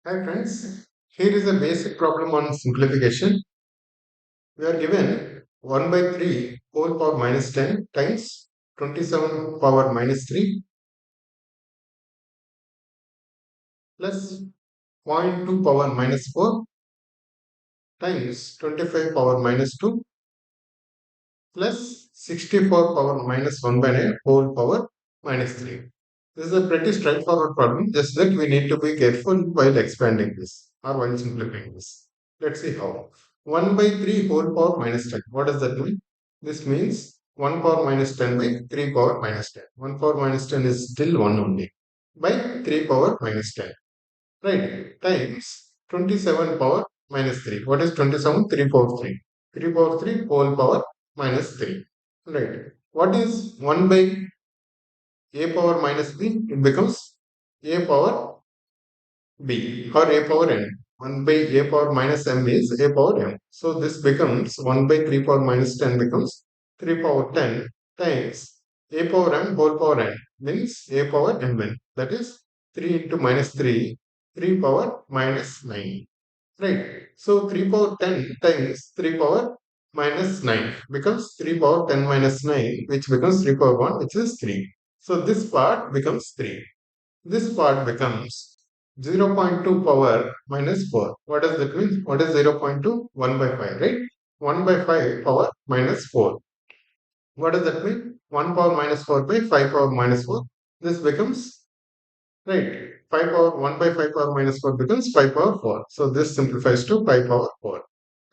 Hi friends, here is a basic problem on simplification. We are given 1 by 3 whole power minus 10 times 27 power minus 3 plus zero point 0.2 power minus 4 times 25 power minus 2 plus 64 power minus 1 by 9 whole power minus 3. This is a pretty straightforward problem, just that we need to be careful while expanding this or while simplifying this. Let's see how. 1 by 3 whole power minus 10. What does that mean? This means 1 power minus 10 by 3 power minus 10. 1 power minus 10 is still 1 only. By 3 power minus 10. Right. Times 27 power minus 3. What is 27? 3 power 3. 3 power 3 whole power minus 3. Right. What is 1 by a power minus b? It becomes a power b or a power n. 1 by a power minus m is a power m. So this becomes 1 by 3 power minus 10 becomes 3 power 10 times a power m whole power n means a power mn. That is 3 into minus 3, 3 power minus 9. Right. So 3 power 10 times 3 power minus 9 becomes 3 power 10 minus 9, which becomes 3 power 1, which is 3. So this part becomes 3. This part becomes 0.2 power minus 4. What does that mean? What is 0.2? 1 by 5, right? 1 by 5 power minus 4. What does that mean? 1 power minus 4 by 5 power minus 4. This becomes, right, 5 power 1 by 5 power minus 4 becomes 5 power 4. So this simplifies to 5 power 4.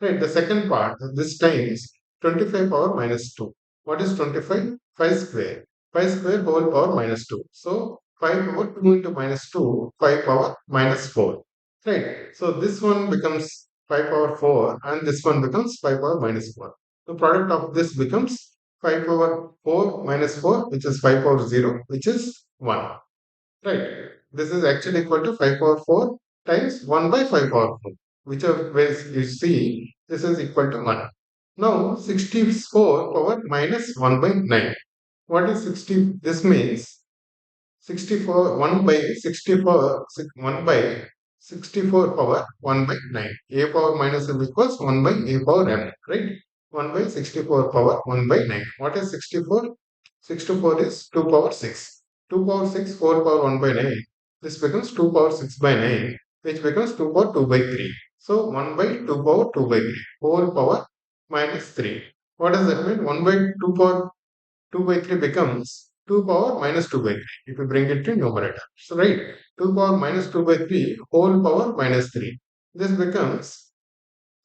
Right, the second part, this times 25 power minus 2. What is 25? 5 square. 5 square whole power minus 2. So 5 power 2 into minus 2, 5 power minus 4. Right, so this one becomes 5 power 4 and this one becomes 5 power minus 4. The product of this becomes 5 power 4 minus 4, which is 5 power 0, which is 1. Right. This is actually equal to 5 power 4 times 1 by 5 power 4. Whichever ways you see, this is equal to 1. Now, 64 power minus 1 by 9. What is 60? This means 64, 1 by 64, 1 by 64 power 1 by 9. A power minus m equals 1 by a power m, right? 1 by 64 power 1 by 9. What is 64? 64 is 2 power 6. 2 power 6, 4 power 1 by 9. This becomes 2 power 6 by 9, which becomes 2 power 2 by 3. So 1 by 2 power 2 by 3. Whole power minus 3. What does that mean? 1 by 2 power 2 by 3 becomes 2 power minus 2 by 3 if you bring it to numerator. So, right, 2 power minus 2 by 3 whole power minus 3. This becomes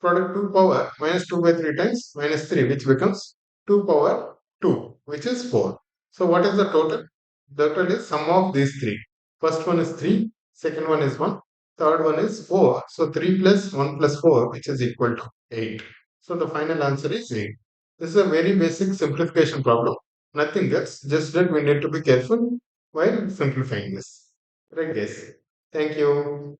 product 2 power minus 2 by 3 times minus 3, which becomes 2 power 2, which is 4. So, what is the total? The total is sum of these three. First one is 3, second one is 1, third one is 4. So, 3 plus 1 plus 4, which is equal to 8. So, the final answer is 8. This is a very basic simplification problem. Nothing else, just that we need to be careful while simplifying this. Right, guys? Thank you.